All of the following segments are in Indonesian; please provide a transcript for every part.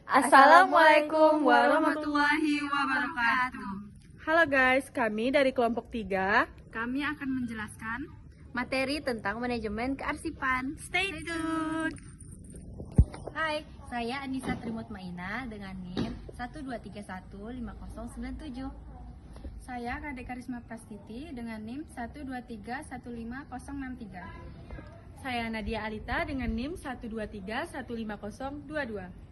Assalamualaikum warahmatullahi wabarakatuh. Halo guys, kami dari kelompok 3. Kami akan menjelaskan materi tentang manajemen kearsipan. Stay tuned. Hai, saya Anissa Trimutmaina dengan NIM 123150097. Saya Kade Karisma Prastiti dengan NIM 1231563. Saya Nadia Alita dengan NIM 123150022.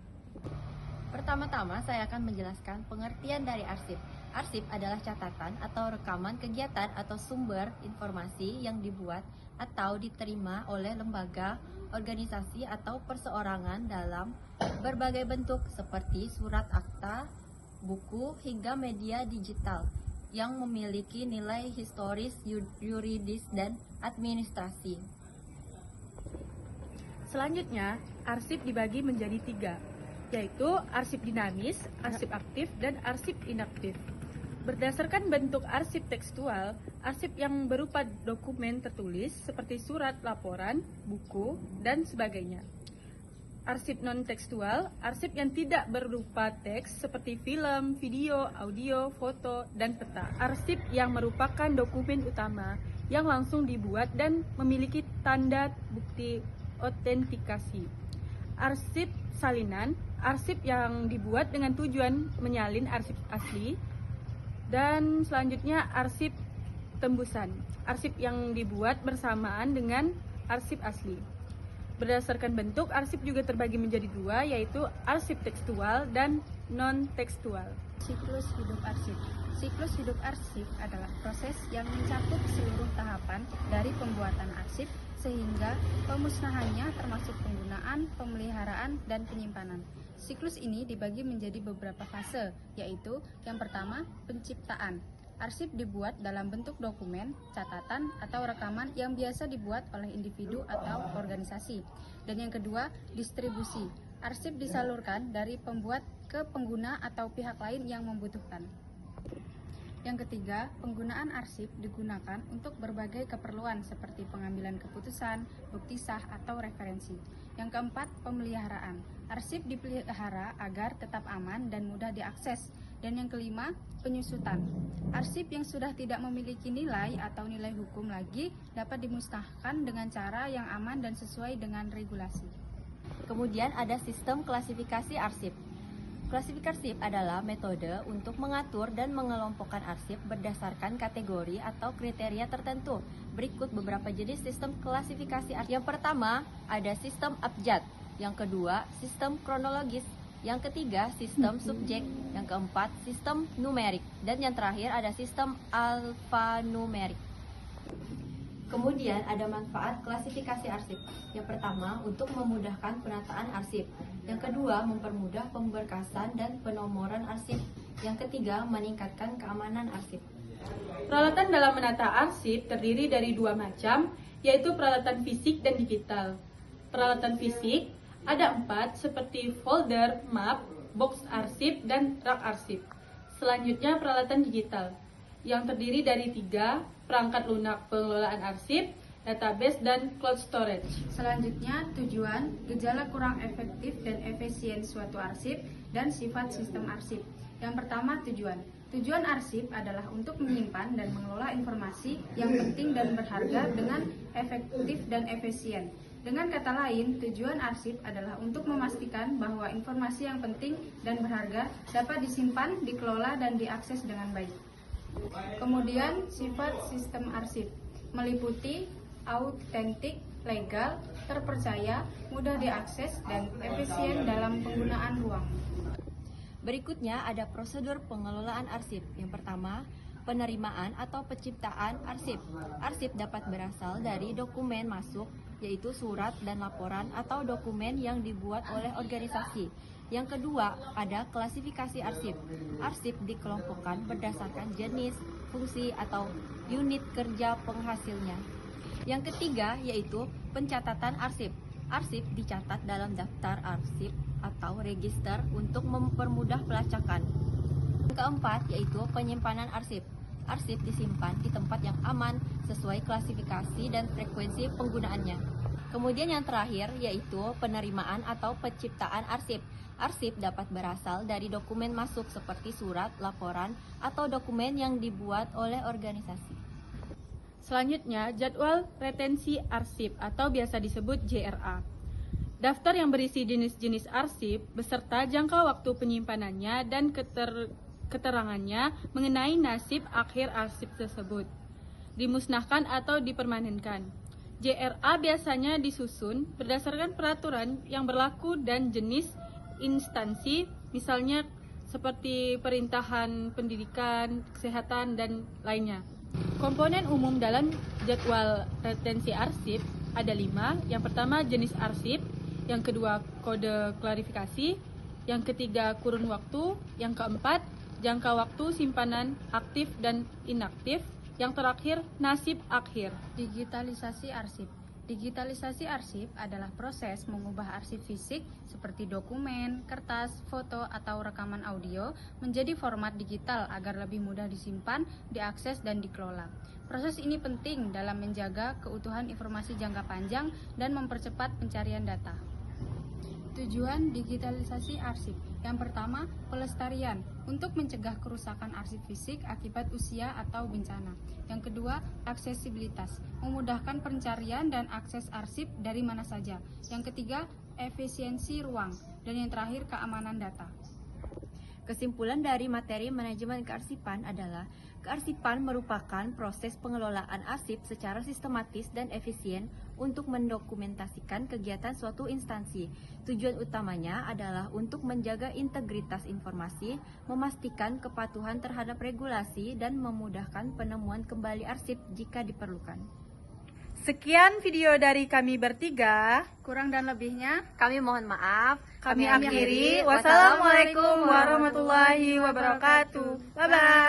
Pertama-tama saya akan menjelaskan pengertian dari arsip. Arsip adalah catatan atau rekaman kegiatan atau sumber informasi yang dibuat atau diterima oleh lembaga, organisasi atau perseorangan dalam berbagai bentuk seperti surat akta, buku, hingga media digital yang memiliki nilai historis, yuridis, dan administrasi. Selanjutnya, arsip dibagi menjadi 3, yaitu arsip dinamis, arsip aktif, dan arsip inaktif. Berdasarkan bentuk arsip tekstual, arsip yang berupa dokumen tertulis seperti surat, laporan, buku, dan sebagainya. Arsip non-tekstual, arsip yang tidak berupa teks seperti film, video, audio, foto, dan peta. Arsip yang merupakan dokumen utama yang langsung dibuat dan memiliki tanda bukti autentikasi. Arsip salinan, arsip yang dibuat dengan tujuan menyalin arsip asli. Dan selanjutnya arsip tembusan, arsip yang dibuat bersamaan dengan arsip asli. Berdasarkan bentuk, arsip juga terbagi menjadi 2, yaitu arsip tekstual dan non-tekstual. Siklus hidup arsip. Siklus hidup arsip adalah proses yang mencakup seluruh tahapan dari pembuatan arsip sehingga pemusnahannya termasuk penggunaan, pemeliharaan, dan penyimpanan. Siklus ini dibagi menjadi beberapa fase, yaitu yang pertama, penciptaan. Arsip dibuat dalam bentuk dokumen, catatan, atau rekaman yang biasa dibuat oleh individu atau organisasi. Dan yang kedua, distribusi. Arsip disalurkan dari pembuat ke pengguna atau pihak lain yang membutuhkan. Yang ketiga, penggunaan arsip digunakan untuk berbagai keperluan seperti pengambilan keputusan, bukti sah, atau referensi. Yang keempat, pemeliharaan. Arsip dipelihara agar tetap aman dan mudah diakses. Dan yang kelima, penyusutan. Arsip yang sudah tidak memiliki nilai atau nilai hukum lagi dapat dimusnahkan dengan cara yang aman dan sesuai dengan regulasi. Kemudian ada sistem klasifikasi arsip. Klasifikasi adalah metode untuk mengatur dan mengelompokkan arsip berdasarkan kategori atau kriteria tertentu. Berikut beberapa jenis sistem klasifikasi arsip. Yang pertama, ada sistem abjad. Yang kedua, sistem kronologis. Yang ketiga, sistem subjek. Yang keempat, sistem numerik. Dan yang terakhir ada sistem alfanumerik. Kemudian ada manfaat klasifikasi arsip. Yang pertama, untuk memudahkan penataan arsip. Yang kedua, mempermudah pemberkasan dan penomoran arsip. Yang ketiga, meningkatkan keamanan arsip. Peralatan dalam menata arsip terdiri dari 2 macam, yaitu peralatan fisik dan digital. Peralatan fisik ada 4, seperti folder, map, box arsip, dan rak arsip. Selanjutnya peralatan digital, yang terdiri dari 3, perangkat lunak pengelolaan arsip, database, dan cloud storage. Selanjutnya, tujuan, gejala kurang efektif dan efisien suatu arsip, dan sifat sistem arsip. Yang pertama, tujuan. Tujuan arsip adalah untuk menyimpan dan mengelola informasi yang penting dan berharga dengan efektif dan efisien. Dengan kata lain, tujuan arsip adalah untuk memastikan bahwa informasi yang penting dan berharga dapat disimpan, dikelola, dan diakses dengan baik. Kemudian, sifat sistem arsip meliputi autentik, legal, terpercaya, mudah diakses, dan efisien dalam penggunaan ruang. Berikutnya ada prosedur pengelolaan arsip. Yang pertama, penerimaan atau penciptaan arsip. Arsip dapat berasal dari dokumen masuk, yaitu surat dan laporan atau dokumen yang dibuat oleh organisasi. Yang kedua, ada klasifikasi arsip. Arsip dikelompokkan berdasarkan jenis, fungsi, atau unit kerja penghasilnya. Yang ketiga, yaitu pencatatan arsip. Arsip dicatat dalam daftar arsip atau register untuk mempermudah pelacakan. Yang keempat, yaitu penyimpanan arsip. Arsip disimpan di tempat yang aman sesuai klasifikasi dan frekuensi penggunaannya. Kemudian yang terakhir yaitu penerimaan atau penciptaan arsip. Arsip dapat berasal dari dokumen masuk seperti surat, laporan, atau dokumen yang dibuat oleh organisasi. Selanjutnya, jadwal retensi arsip atau biasa disebut JRA. Daftar yang berisi jenis-jenis arsip beserta jangka waktu penyimpanannya dan keterangannya mengenai nasib akhir arsip tersebut, dimusnahkan atau dipermanenkan. JRA biasanya disusun berdasarkan peraturan yang berlaku dan jenis instansi, misalnya seperti perintahan, pendidikan, kesehatan, dan lainnya. Komponen umum dalam jadwal retensi arsip ada 5. Yang pertama jenis arsip, yang kedua kode klarifikasi, yang ketiga kurun waktu, yang keempat jangka waktu simpanan aktif dan inaktif, yang terakhir nasib akhir. Digitalisasi arsip. Digitalisasi arsip adalah proses mengubah arsip fisik seperti dokumen, kertas, foto, atau rekaman audio menjadi format digital agar lebih mudah disimpan, diakses, dan dikelola. Proses ini penting dalam menjaga keutuhan informasi jangka panjang dan mempercepat pencarian data. Tujuan digitalisasi arsip. Yang pertama, pelestarian untuk mencegah kerusakan arsip fisik akibat usia atau bencana. Yang kedua, aksesibilitas, memudahkan pencarian dan akses arsip dari mana saja. Yang ketiga, efisiensi ruang. Dan yang terakhir, keamanan data. Kesimpulan dari materi manajemen kearsipan adalah kearsipan merupakan proses pengelolaan arsip secara sistematis dan efisien untuk mendokumentasikan kegiatan suatu instansi. Tujuan utamanya adalah untuk menjaga integritas informasi, memastikan kepatuhan terhadap regulasi, dan memudahkan penemuan kembali arsip jika diperlukan. Sekian video dari kami bertiga. Kurang dan lebihnya, Kami mohon maaf. Kami akhiri. Wassalamualaikum warahmatullahi wabarakatuh. Bye-bye.